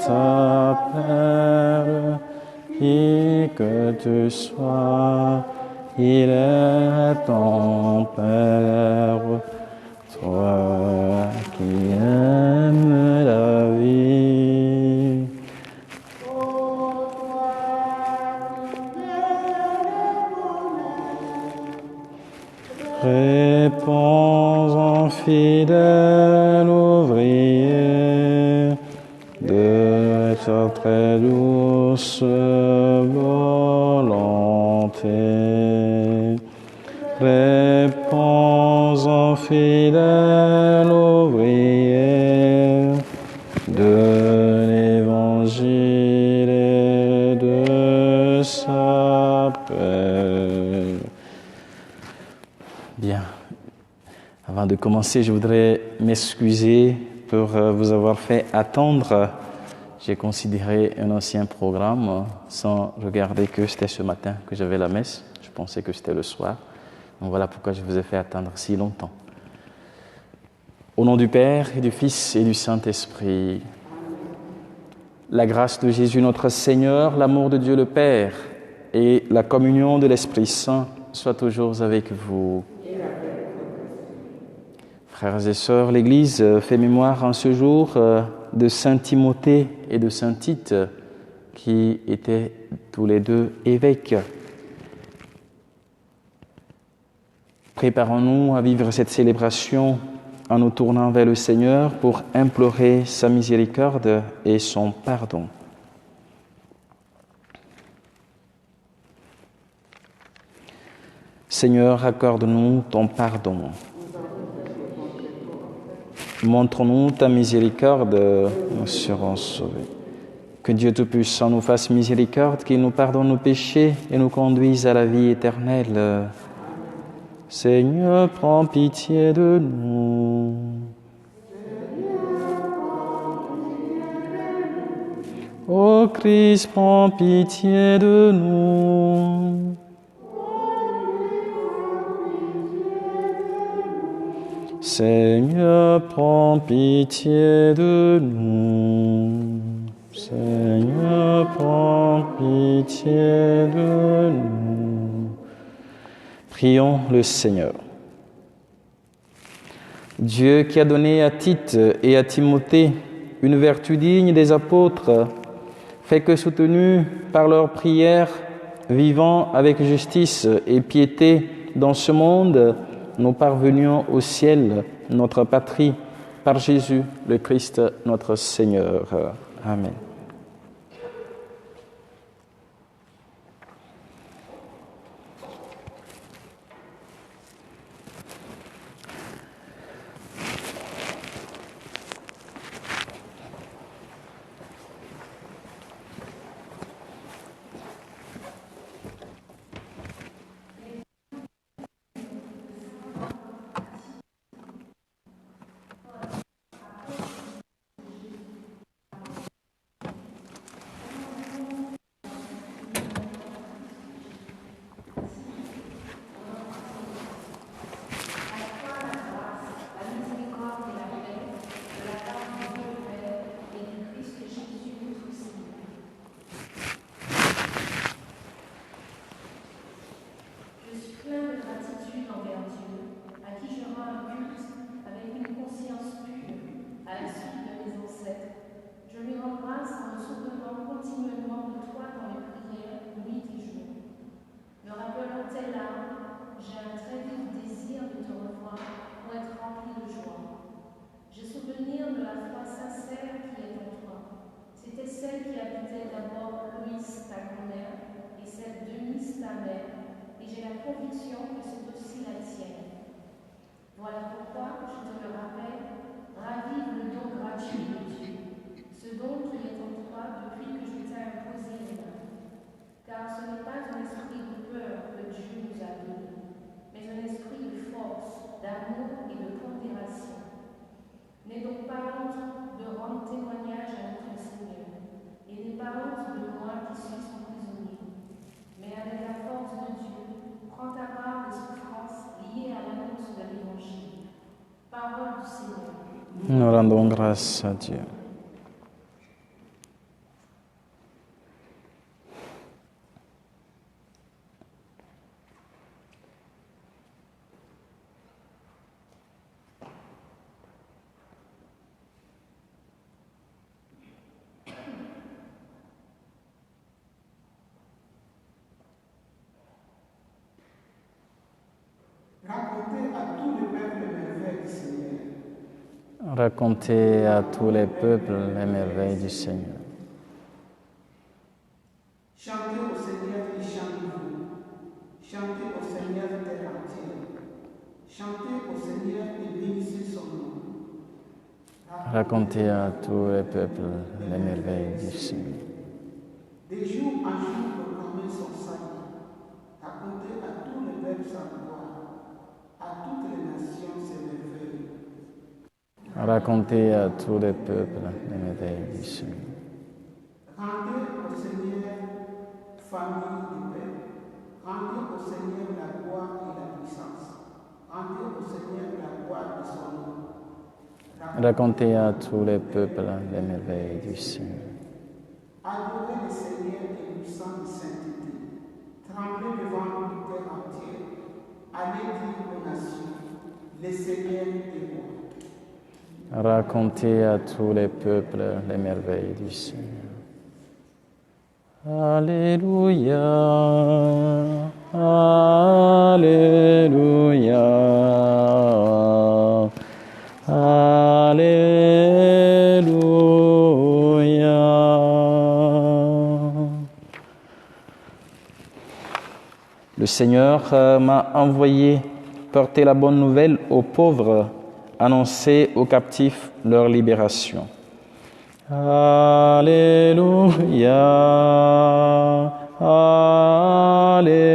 ta Père, qui que tu sois, il est ton Père, toi qui aimes la vie. Réponds en fidèle ouvrier de ta très douce volonté. Réponds en fidèle ouvrier de l'évangile et de sa paix. Bien. Avant de commencer, je voudrais m'excuser pour vous avoir fait attendre. J'ai considéré un ancien programme sans regarder que c'était ce matin que j'avais la messe. Je pensais que c'était le soir. Donc voilà pourquoi je vous ai fait attendre si longtemps. Au nom du Père et du Fils et du Saint-Esprit, la grâce de Jésus notre Seigneur, l'amour de Dieu le Père et la communion de l'Esprit Saint soient toujours avec vous. Frères et sœurs, l'Église fait mémoire en ce jour de Saint Timothée et de Saint Tite, qui étaient tous les deux évêques. Préparons-nous à vivre cette célébration en nous tournant vers le Seigneur pour implorer sa miséricorde et son pardon. Seigneur, accorde-nous ton pardon. Montre-nous ta miséricorde, nous serons sauvés. Que Dieu Tout-Puissant nous fasse miséricorde, qu'il nous pardonne nos péchés et nous conduise à la vie éternelle. Seigneur, prends pitié de nous. Ô Christ, prends pitié de nous. Seigneur, prends pitié de nous. Seigneur, prends pitié de nous. Prions le Seigneur. Dieu qui a donné à Tite et à Timothée une vertu digne des apôtres, fait que soutenus par leurs prières, vivant avec justice et piété dans ce monde, nous parvenions au ciel, notre patrie, par Jésus le Christ, notre Seigneur. Amen. Nous rendons grâce à Dieu. du Seigneur. Racontez à tous les peuples les merveilles du Seigneur. Chantez au Seigneur et chantez-vous. Chantez au Seigneur terre entière. Chantez au Seigneur et bénissez son nom. Racontez à tous les peuples les merveilles du Seigneur. De jour en jour, proclamez son salut. Racontez à tous les peuples sa gloire. À toutes les nations ses merveilles. Racontez à tous les peuples les merveilles du Seigneur. Rendez au Seigneur, famille de paix. Rendez au Seigneur la gloire et la puissance. Rendez au Seigneur la gloire de son nom. Racontez à tous les peuples les merveilles du Seigneur. Adorez le Seigneur et puissant de sainteté. Tremblez devant le terre entière. Allez dire aux nations, le Seigneur est roi. Racontez à tous les peuples les merveilles du Seigneur. Alléluia, Alléluia, Alléluia. Le Seigneur m'a envoyé porter la bonne nouvelle aux pauvres, annoncer aux captifs leur libération. Alléluia, Alléluia,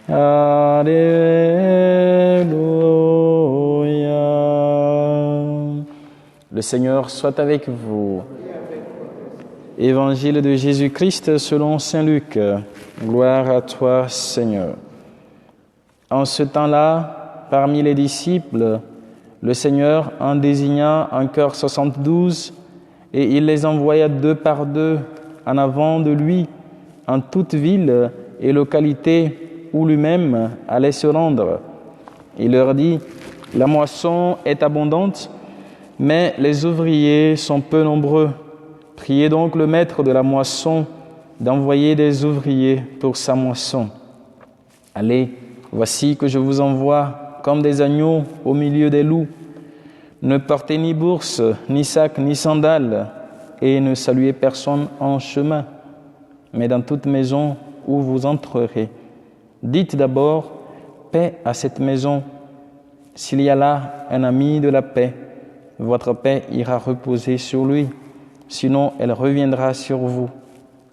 Alléluia. Le Seigneur soit avec vous. Évangile de Jésus-Christ selon saint Luc. Gloire à toi, Seigneur. En ce temps-là, parmi les disciples, le Seigneur en désigna encore 72 et il les envoya 2 par 2 en avant de lui en toute ville et localité où lui-même allait se rendre. Il leur dit, « La moisson est abondante, mais les ouvriers sont peu nombreux. Priez donc le maître de la moisson d'envoyer des ouvriers pour sa moisson. Allez, voici que je vous envoie comme des agneaux au milieu des loups. Ne portez ni bourse, ni sac, ni sandales, et ne saluez personne en chemin. Mais dans toute maison où vous entrerez, dites d'abord paix à cette maison. S'il y a là un ami de la paix, votre paix ira reposer sur lui. Sinon, elle reviendra sur vous.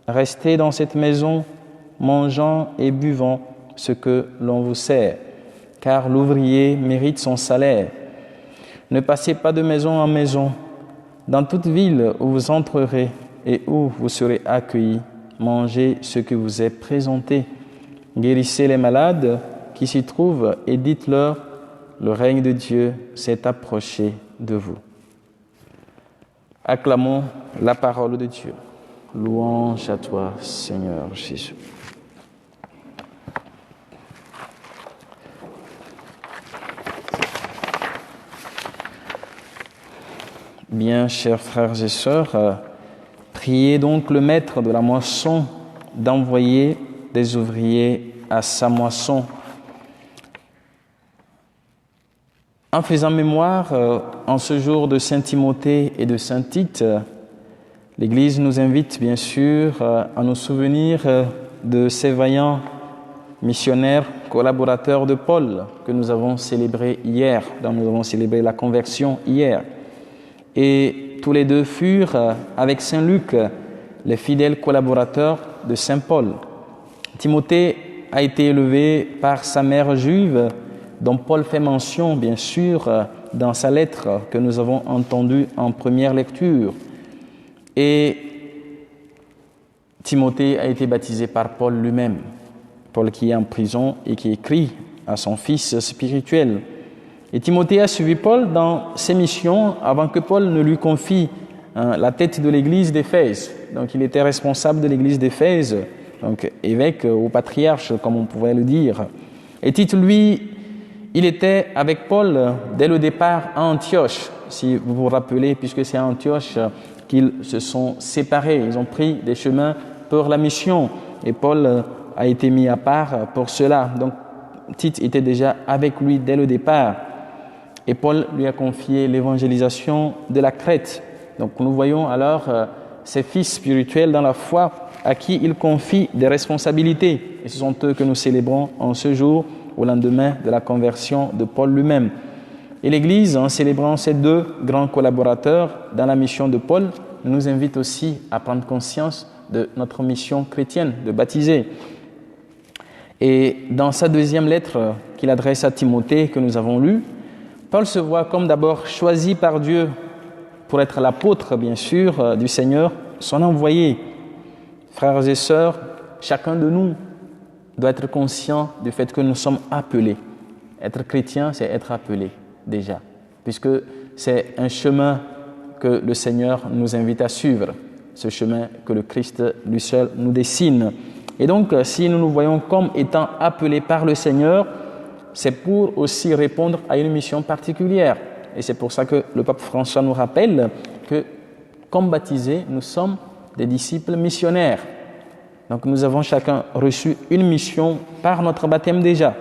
Restez dans cette maison, mangeant et buvant ce que l'on vous sert, car l'ouvrier mérite son salaire. Ne passez pas de maison en maison. Dans toute ville où vous entrerez et où vous serez accueillis, mangez ce que vous est présenté. Guérissez les malades qui s'y trouvent et dites-leur, le règne de Dieu s'est approché de vous. Acclamons la parole de Dieu. Louange à toi, Seigneur Jésus. Bien, chers frères et sœurs, priez donc le maître de la moisson d'envoyer des ouvriers à sa moisson. En faisant mémoire, en ce jour de Saint Timothée et de Saint Tite, l'Église nous invite bien sûr à nous souvenir de ces vaillants missionnaires, collaborateurs de Paul que nous avons célébrés hier, dont nous avons célébré la conversion hier. Et tous les deux furent, avec Saint Luc, les fidèles collaborateurs de Saint Paul. Timothée a été élevé par sa mère juive, dont Paul fait mention, bien sûr, dans sa lettre que nous avons entendue en première lecture. Et Timothée a été baptisé par Paul lui-même, Paul qui est en prison et qui écrit à son fils spirituel. Et Timothée a suivi Paul dans ses missions avant que Paul ne lui confie la tête de l'église d'Éphèse. Donc il était responsable de l'église d'Éphèse, donc évêque ou patriarche, comme on pourrait le dire. Et Tite, lui, il était avec Paul dès le départ à Antioche, si vous vous rappelez, puisque c'est à Antioche qu'ils se sont séparés. Ils ont pris des chemins pour la mission et Paul a été mis à part pour cela. Donc Tite était déjà avec lui dès le départ. Et Paul lui a confié l'évangélisation de la Crète. Donc nous voyons alors ces fils spirituels dans la foi à qui il confie des responsabilités. Et ce sont eux que nous célébrons en ce jour, au lendemain de la conversion de Paul lui-même. Et l'Église, en célébrant ces deux grands collaborateurs dans la mission de Paul, nous invite aussi à prendre conscience de notre mission chrétienne, de baptiser. Et dans sa deuxième lettre qu'il adresse à Timothée, que nous avons lue, Paul se voit comme d'abord choisi par Dieu pour être l'apôtre, bien sûr, du Seigneur, son envoyé. Frères et sœurs, chacun de nous doit être conscient du fait que nous sommes appelés. Être chrétien, c'est être appelé déjà, puisque c'est un chemin que le Seigneur nous invite à suivre, ce chemin que le Christ lui seul nous dessine. Et donc, si nous nous voyons comme étant appelés par le Seigneur, c'est pour aussi répondre à une mission particulière. Et c'est pour ça que le pape François nous rappelle que, comme baptisés, nous sommes des disciples missionnaires. Donc nous avons chacun reçu une mission par notre baptême déjà.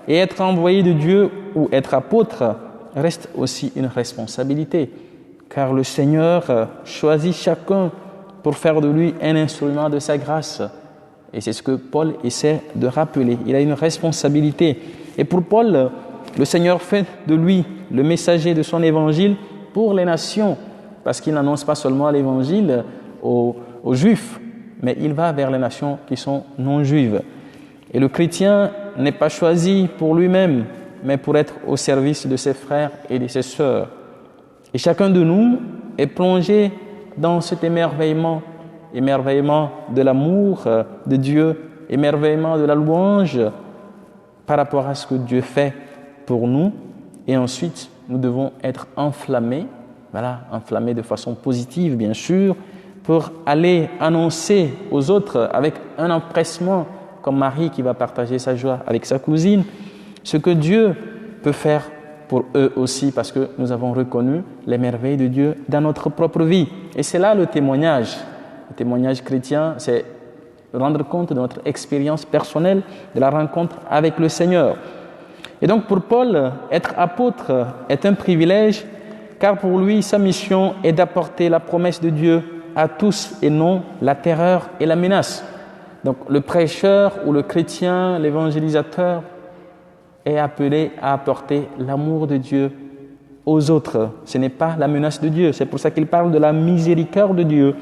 Et être envoyé de Dieu ou être apôtre reste aussi une responsabilité, car le Seigneur choisit chacun pour faire de lui un instrument de sa grâce. Et c'est ce que Paul essaie de rappeler. Il a une responsabilité. Et pour Paul, le Seigneur fait de lui le messager de son évangile pour les nations, parce qu'il n'annonce pas seulement l'évangile aux Juifs, mais il va vers les nations qui sont non juives. Et le chrétien n'est pas choisi pour lui-même, mais pour être au service de ses frères et de ses sœurs. Et chacun de nous est plongé dans cet émerveillement de l'amour de Dieu, émerveillement de la louange par rapport à ce que Dieu fait pour nous. Et ensuite, nous devons être enflammés de façon positive, bien sûr, pour aller annoncer aux autres avec un empressement, comme Marie qui va partager sa joie avec sa cousine, ce que Dieu peut faire pour eux aussi, parce que nous avons reconnu les merveilles de Dieu dans notre propre vie. Et c'est là le témoignage. Le témoignage chrétien, c'est rendre compte de notre expérience personnelle, de la rencontre avec le Seigneur. Et donc pour Paul, être apôtre est un privilège, car pour lui, sa mission est d'apporter la promesse de Dieu à tous et non la terreur et la menace. Donc le prêcheur ou le chrétien, l'évangélisateur est appelé à apporter l'amour de Dieu aux autres. Ce n'est pas la menace de Dieu. C'est pour ça qu'il parle de la miséricorde de Dieu.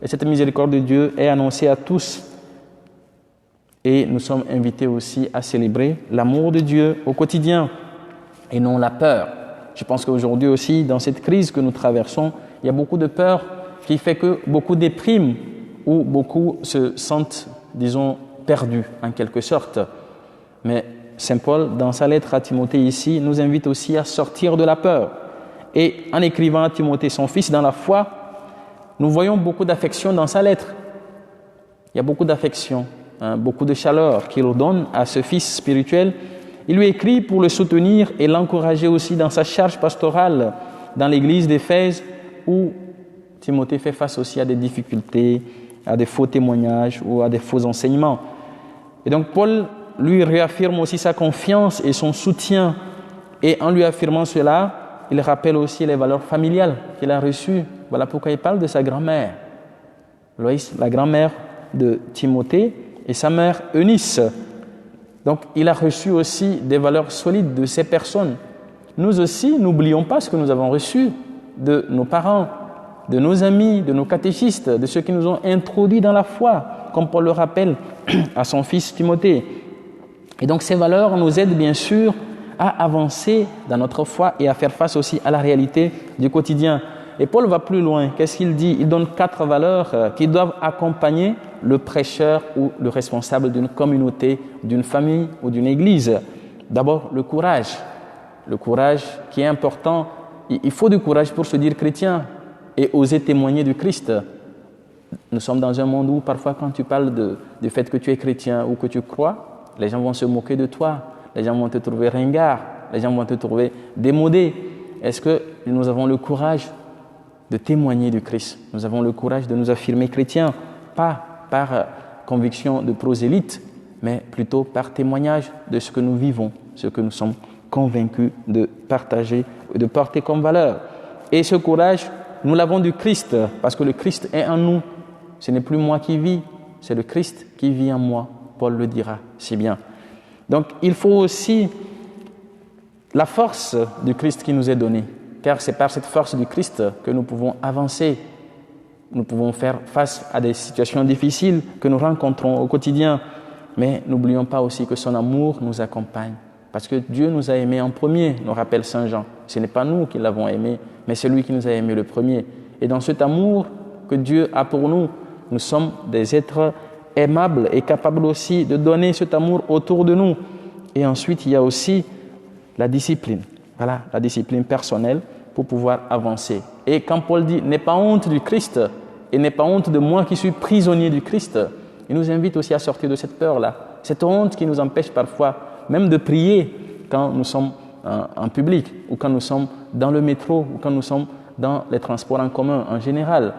Et cette miséricorde de Dieu est annoncée à tous. Et nous sommes invités aussi à célébrer l'amour de Dieu au quotidien et non la peur. Je pense qu'aujourd'hui aussi, dans cette crise que nous traversons, il y a beaucoup de peur qui fait que beaucoup dépriment ou beaucoup se sentent, disons, perdus en quelque sorte. Mais Saint Paul, dans sa lettre à Timothée ici, nous invite aussi à sortir de la peur. Et en écrivant à Timothée, son fils, dans la foi, nous voyons beaucoup d'affection dans sa lettre. Il y a beaucoup d'affection, beaucoup de chaleur qu'il donne à ce fils spirituel. Il lui écrit pour le soutenir et l'encourager aussi dans sa charge pastorale dans l'église d'Éphèse, où Timothée fait face aussi à des difficultés, à des faux témoignages ou à des faux enseignements. Et donc Paul lui réaffirme aussi sa confiance et son soutien. Et en lui affirmant cela, il rappelle aussi les valeurs familiales qu'il a reçues. Voilà pourquoi il parle de sa grand-mère. Loïs, la grand-mère de Timothée, et sa mère Eunice. Donc il a reçu aussi des valeurs solides de ces personnes. Nous aussi, n'oublions pas ce que nous avons reçu de nos parents, de nos amis, de nos catéchistes, de ceux qui nous ont introduits dans la foi, comme Paul le rappelle à son fils Timothée. Et donc ces valeurs nous aident bien sûr à avancer dans notre foi et à faire face aussi à la réalité du quotidien. Et Paul va plus loin. Qu'est-ce qu'il dit? Il donne 4 valeurs qui doivent accompagner le prêcheur ou le responsable d'une communauté, d'une famille ou d'une église. D'abord, le courage. Le courage qui est important. Il faut du courage pour se dire chrétien et oser témoigner du Christ. Nous sommes dans un monde où parfois quand tu parles du fait que tu es chrétien ou que tu crois, les gens vont se moquer de toi, les gens vont te trouver ringard, les gens vont te trouver démodé. Est-ce que nous avons le courage de témoigner du Christ? Nous avons le courage de nous affirmer chrétiens, pas par conviction de prosélyte, mais plutôt par témoignage de ce que nous vivons, ce que nous sommes convaincus de partager, de porter comme valeur. Et ce courage, nous l'avons du Christ, parce que le Christ est en nous. Ce n'est plus moi qui vis, c'est le Christ qui vit en moi. Paul le dira si bien. Donc, il faut aussi la force du Christ qui nous est donnée, car c'est par cette force du Christ que nous pouvons avancer. Nous pouvons faire face à des situations difficiles que nous rencontrons au quotidien. Mais n'oublions pas aussi que son amour nous accompagne. Parce que Dieu nous a aimés en premier, nous rappelle Saint Jean. Ce n'est pas nous qui l'avons aimé, mais c'est lui qui nous a aimés le premier. Et dans cet amour que Dieu a pour nous, nous sommes des êtres aimables et capables aussi de donner cet amour autour de nous. Et ensuite, il y a aussi la discipline. Voilà, la discipline personnelle pour pouvoir avancer. Et quand Paul dit « n'aie pas honte du Christ » et « n'aie pas honte de moi qui suis prisonnier du Christ », il nous invite aussi à sortir de cette peur-là, cette honte qui nous empêche parfois même de prier quand nous sommes en public ou quand nous sommes dans le métro ou quand nous sommes dans les transports en commun en général.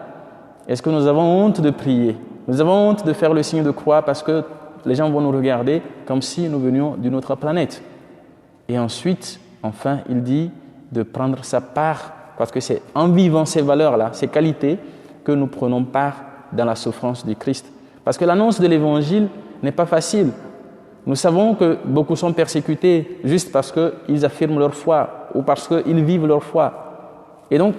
Est-ce que nous avons honte de prier? Nous avons honte de faire le signe de croix parce que les gens vont nous regarder comme si nous venions d'une autre planète. Et ensuite, enfin, il dit de prendre sa part parce que c'est en vivant ces valeurs-là, ces qualités, que nous prenons part dans la souffrance du Christ. Parce que l'annonce de l'Évangile n'est pas facile. Nous savons que beaucoup sont persécutés juste parce qu'ils affirment leur foi ou parce qu'ils vivent leur foi. Et donc,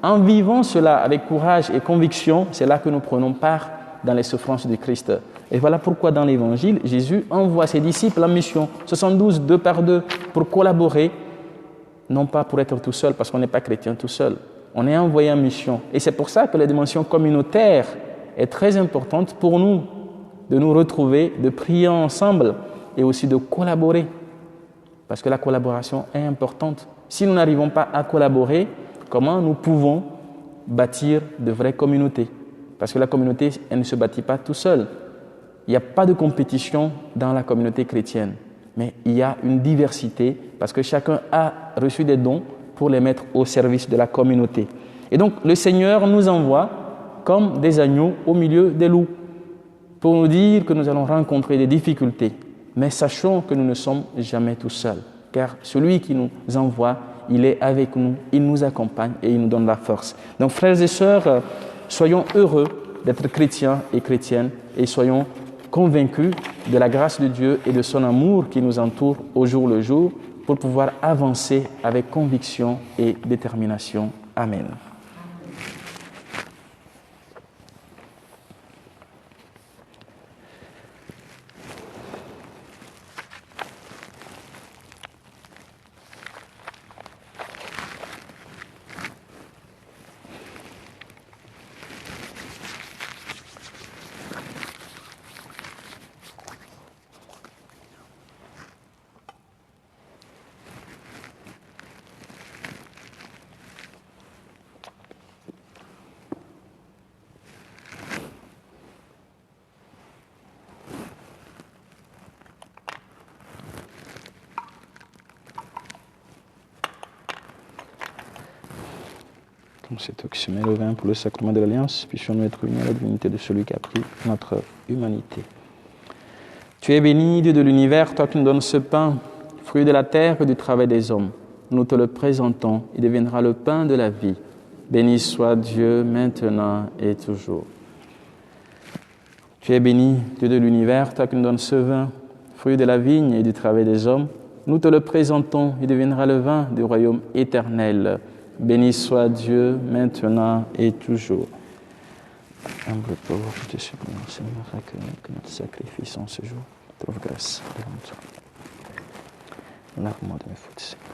en vivant cela avec courage et conviction, c'est là que nous prenons part dans les souffrances du Christ. Et voilà pourquoi dans l'Évangile, Jésus envoie ses disciples en mission, 72, 2 par 2, pour collaborer, non pas pour être tout seul, parce qu'on n'est pas chrétien tout seul. On est envoyé en mission. Et c'est pour ça que la dimension communautaire est très importante pour nous, de nous retrouver, de prier ensemble et aussi de collaborer. Parce que la collaboration est importante. Si nous n'arrivons pas à collaborer, comment nous pouvons bâtir de vraies communautés? Parce que la communauté, elle ne se bâtit pas tout seul. Il n'y a pas de compétition dans la communauté chrétienne, mais il y a une diversité parce que chacun a reçu des dons pour les mettre au service de la communauté. Et donc, le Seigneur nous envoie comme des agneaux au milieu des loups pour nous dire que nous allons rencontrer des difficultés. Mais sachons que nous ne sommes jamais tout seuls, car celui qui nous envoie, il est avec nous, il nous accompagne et il nous donne la force. Donc, frères et sœurs, soyons heureux d'être chrétiens et chrétiennes et soyons convaincus de la grâce de Dieu et de son amour qui nous entoure au jour le jour pour pouvoir avancer avec conviction et détermination. Amen. C'est toi qui se met le vin pour le sacrement de l'Alliance, puissions-nous être unis à la divinité de celui qui a pris notre humanité. Tu es béni, Dieu de l'univers, toi qui nous donnes ce pain, fruit de la terre et du travail des hommes. Nous te le présentons, il deviendra le pain de la vie. Béni soit Dieu maintenant et toujours. Tu es béni, Dieu de l'univers, toi qui nous donnes ce vin, fruit de la vigne et du travail des hommes. Nous te le présentons, il deviendra le vin du royaume éternel. Béni soit Dieu, maintenant et toujours. Humble pauvre, je te supplie, Seigneur, que notre sacrifice en ce jour trouve grâce devant toi. Lave-moi de mes fautes, Seigneur.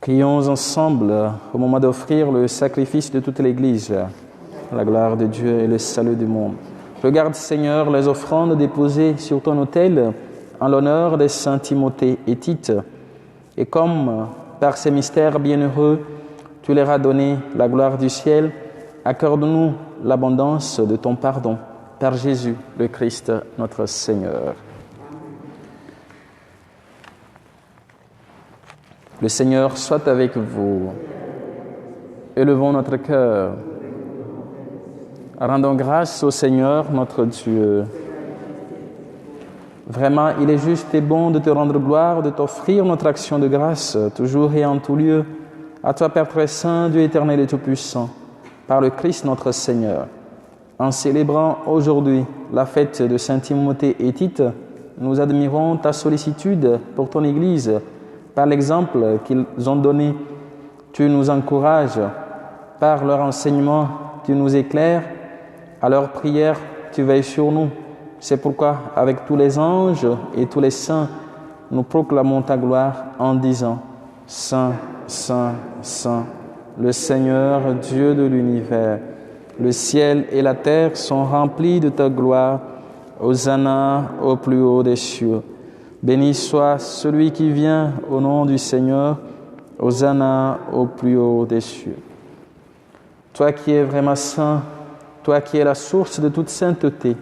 Prions ensemble au moment d'offrir le sacrifice de toute l'Église, la gloire de Dieu et le salut du monde. Regarde, Seigneur, les offrandes déposées sur ton autel en l'honneur des saints Timothée et Tite. Et comme, par ces mystères bienheureux, tu leur as donné la gloire du ciel, accorde-nous l'abondance de ton pardon. Par Jésus, le Christ, notre Seigneur. Le Seigneur soit avec vous. Élevons notre cœur. Rendons grâce au Seigneur, notre Dieu. Vraiment, il est juste et bon de te rendre gloire, de t'offrir notre action de grâce, toujours et en tout lieu. À toi, Père très saint, Dieu éternel et tout-puissant, par le Christ notre Seigneur. En célébrant aujourd'hui la fête de Saint Timothée et Tite, nous admirons ta sollicitude pour ton Église. Par l'exemple qu'ils ont donné, tu nous encourages. Par leur enseignement, tu nous éclaires. À leur prière, tu veilles sur nous. C'est pourquoi, avec tous les anges et tous les saints, nous proclamons ta gloire en disant « Saint, Saint, Saint, le Seigneur, Dieu de l'univers. Le ciel et la terre sont remplis de ta gloire. Hosanna au plus haut des cieux. Béni soit celui qui vient au nom du Seigneur. Hosanna au plus haut des cieux. » Toi qui es vraiment saint, toi qui es la source de toute sainteté,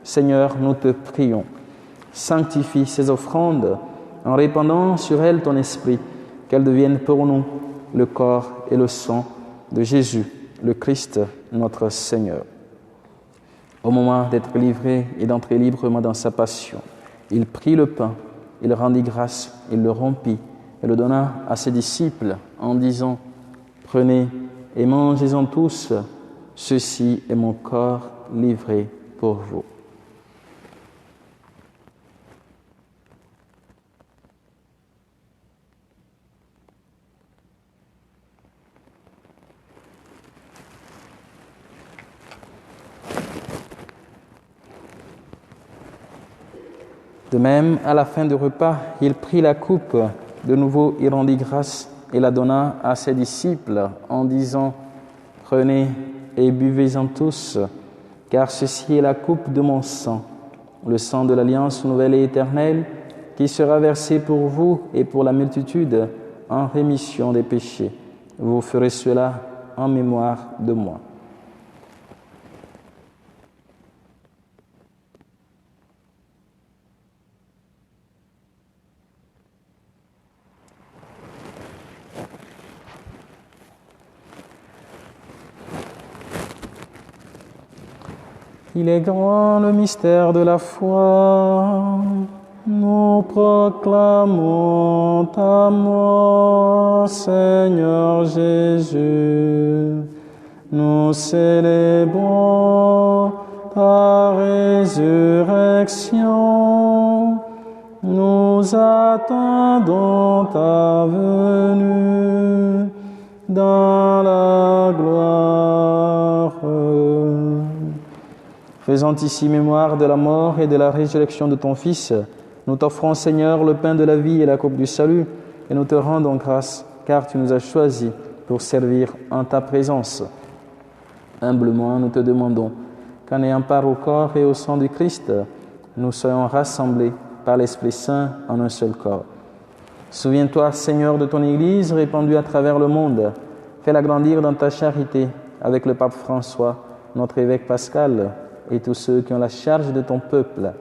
Seigneur, nous te prions. Sanctifie ces offrandes en répandant sur elles ton esprit, qu'elles deviennent pour nous le corps et le sang de Jésus, le Christ, notre Seigneur. Au moment d'être livré et d'entrer librement dans sa passion, il prit le pain, il rendit grâce, il le rompit et le donna à ses disciples en disant « Prenez et mangez-en tous, ceci est mon corps livré pour vous. » De même, à la fin du repas, il prit la coupe. De nouveau, il rendit grâce et la donna à ses disciples en disant « Prenez et buvez-en tous, car ceci est la coupe de mon sang, le sang de l'alliance nouvelle et éternelle, qui sera versé pour vous et pour la multitude en rémission des péchés. Vous ferez cela en mémoire de moi. » Il est grand le mystère de la foi. Nous proclamons ta mort, Seigneur Jésus. Nous célébrons ta résurrection. Nous attendons ta venue dans la gloire. Faisant ici mémoire de la mort et de la résurrection de ton Fils, nous t'offrons, Seigneur, le pain de la vie et la coupe du salut, et nous te rendons grâce, car tu nous as choisis pour servir en ta présence. Humblement, nous te demandons qu'en ayant part au corps et au sang du Christ, nous soyons rassemblés par l'Esprit Saint en un seul corps. Souviens-toi, Seigneur, de ton Église répandue à travers le monde. Fais-la grandir dans ta charité avec le pape François, notre évêque Pascal, et tous ceux qui ont la charge de ton peuple.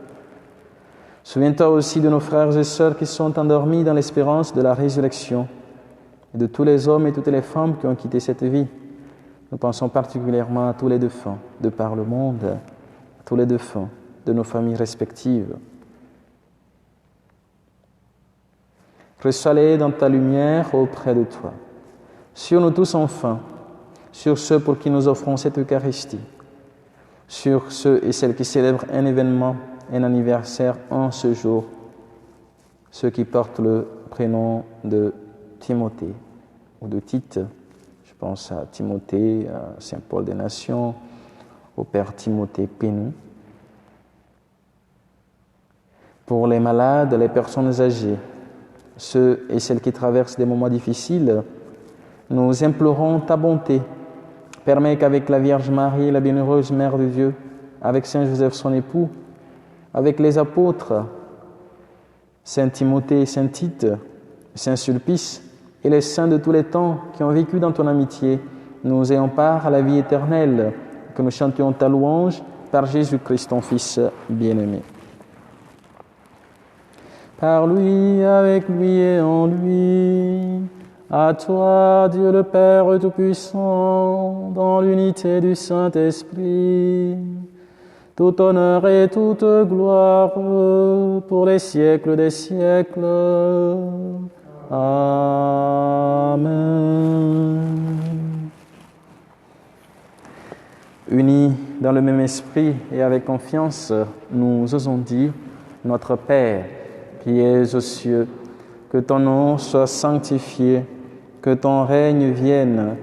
Souviens-toi aussi de nos frères et sœurs qui sont endormis dans l'espérance de la résurrection, et de tous les hommes et toutes les femmes qui ont quitté cette vie. Nous pensons particulièrement à tous les défunts de par le monde, à tous les défunts de nos familles respectives. Reçois-les dans ta lumière auprès de toi. Sur nous tous enfin, sur ceux pour qui nous offrons cette Eucharistie, sur ceux et celles qui célèbrent un événement, un anniversaire en ce jour, ceux qui portent le prénom de Timothée ou de Tite. Je pense à Timothée, à Saint Paul des Nations, au Père Timothée Pénou. Pour les malades, les personnes âgées, ceux et celles qui traversent des moments difficiles, nous implorons ta bonté. Permets qu'avec la Vierge Marie, la bienheureuse Mère de Dieu, avec Saint Joseph son époux, avec les apôtres, Saint Timothée et Saint Tite, Saint Sulpice et les saints de tous les temps qui ont vécu dans ton amitié, nous ayons part à la vie éternelle, que nous chantions ta louange par Jésus-Christ, ton Fils bien-aimé. Par lui, avec lui et en lui, à toi, Dieu le Père Tout-Puissant, dans l'unité du Saint-Esprit, tout honneur et toute gloire pour les siècles des siècles. Amen. Unis dans le même esprit et avec confiance, nous osons dire, Notre Père, qui es aux cieux, que ton nom soit sanctifié, que ton règne vienne,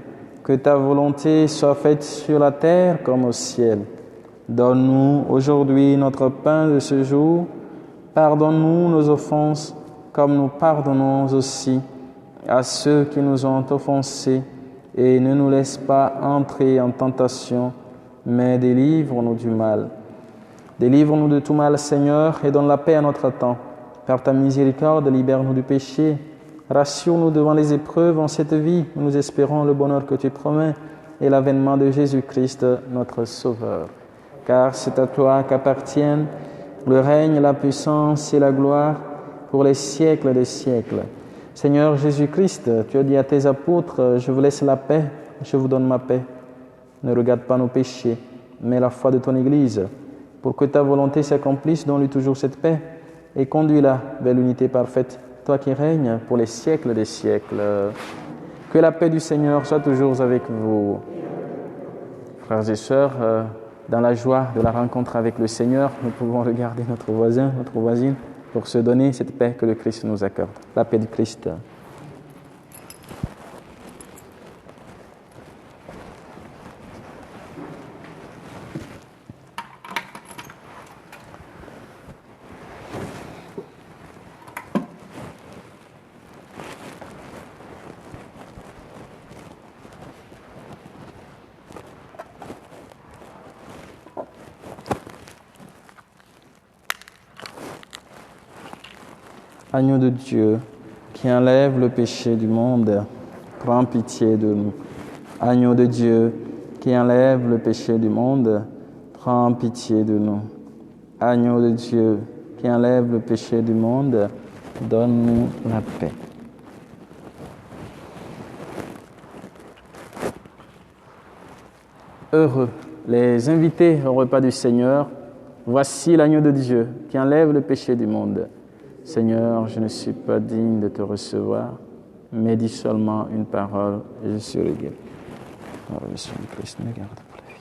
que ta volonté soit faite sur la terre comme au ciel. Donne-nous aujourd'hui notre pain de ce jour. Pardonne-nous nos offenses, comme nous pardonnons aussi à ceux qui nous ont offensés. Et ne nous laisse pas entrer en tentation, mais délivre-nous du mal. Délivre-nous de tout mal, Seigneur, et donne la paix à notre temps. Par ta miséricorde, libère-nous du péché. Rassure-nous devant les épreuves en cette vie, où nous espérons le bonheur que tu promets et l'avènement de Jésus-Christ, notre Sauveur. Car c'est à toi qu'appartiennent le règne, la puissance et la gloire pour les siècles des siècles. Seigneur Jésus-Christ, tu as dit à tes apôtres, je vous laisse la paix, je vous donne ma paix. Ne regarde pas nos péchés, mais la foi de ton Église, pour que ta volonté s'accomplisse, donne-lui toujours cette paix et conduis-la vers l'unité parfaite, toi qui règnes pour les siècles des siècles. Que la paix du Seigneur soit toujours avec vous. Frères et sœurs, dans la joie de la rencontre avec le Seigneur, nous pouvons regarder notre voisin, notre voisine, pour se donner cette paix que le Christ nous accorde. La paix du Christ. Agneau de Dieu, qui enlève le péché du monde, prends pitié de nous. Agneau de Dieu, qui enlève le péché du monde, prends pitié de nous. Agneau de Dieu, qui enlève le péché du monde, donne-nous la paix. Heureux les invités au repas du Seigneur. Voici l'agneau de Dieu, qui enlève le péché du monde. Seigneur, je ne suis pas digne de te recevoir, mais dis seulement une parole et je serai guéri. Oh, Monsieur le Christ, me garde pour la vie.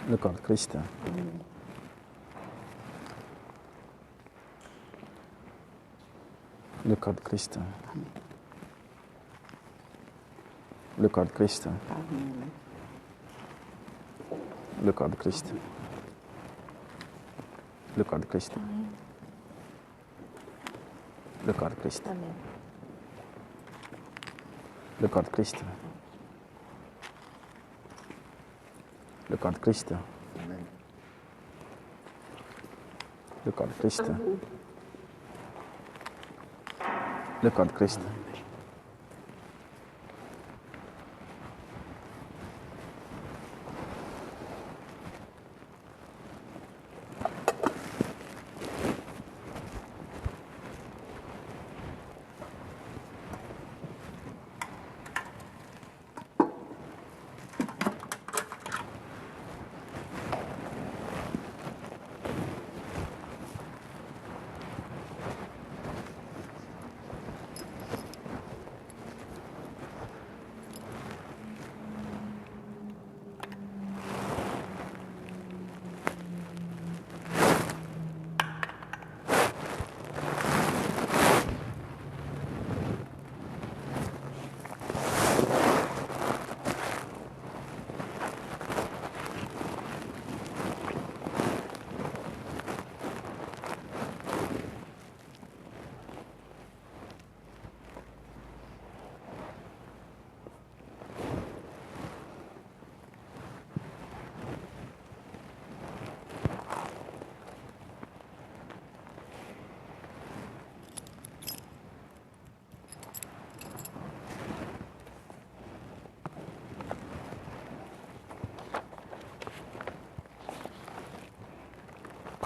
Le corps de Christ. Le corps de Christ. Le corps de Christ. Le corps de Christ. Le corps de Christ. Le corps de Christ. Le corps de Christ. Le corps de Christ. Le corps de Christ. Le corps de Christ.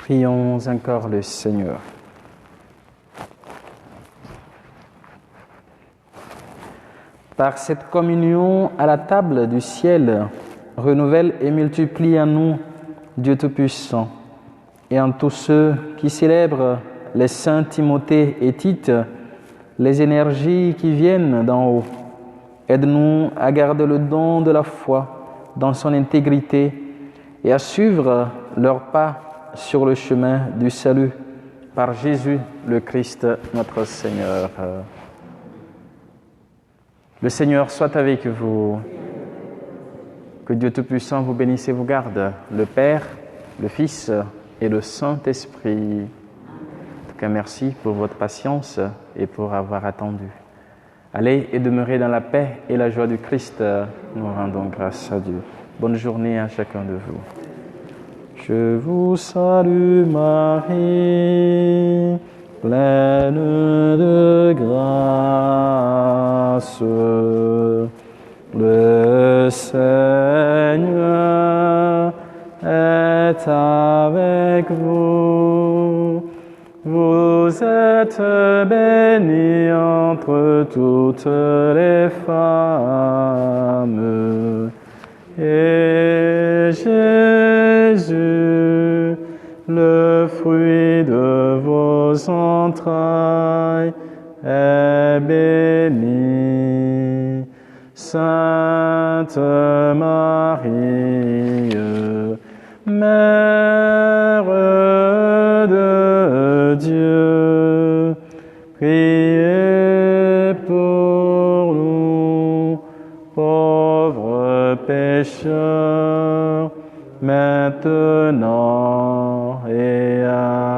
Prions encore le Seigneur. Par cette communion à la table du ciel, renouvelle et multiplie en nous, Dieu Tout-Puissant, et en tous ceux qui célèbrent les saints Timothée et Tite, les énergies qui viennent d'en haut. Aide-nous à garder le don de la foi dans son intégrité et à suivre leurs pas sur le chemin du salut par Jésus le Christ, notre Seigneur. Le Seigneur soit avec vous. Que Dieu Tout-Puissant vous bénisse et vous garde, le Père, le Fils et le Saint-Esprit. En tout cas, merci pour votre patience et pour avoir attendu. Allez et demeurez dans la paix et la joie du Christ. Nous rendons grâce à Dieu. Bonne journée à chacun de vous. Je vous salue Marie, pleine de grâce. Le Seigneur est avec vous. Vous êtes bénie entre toutes les femmes. Et Jésus, le fruit de vos entrailles, est béni. Sainte Marie, Mère de Dieu, priez pour nous, pauvres pécheurs, maintenant et à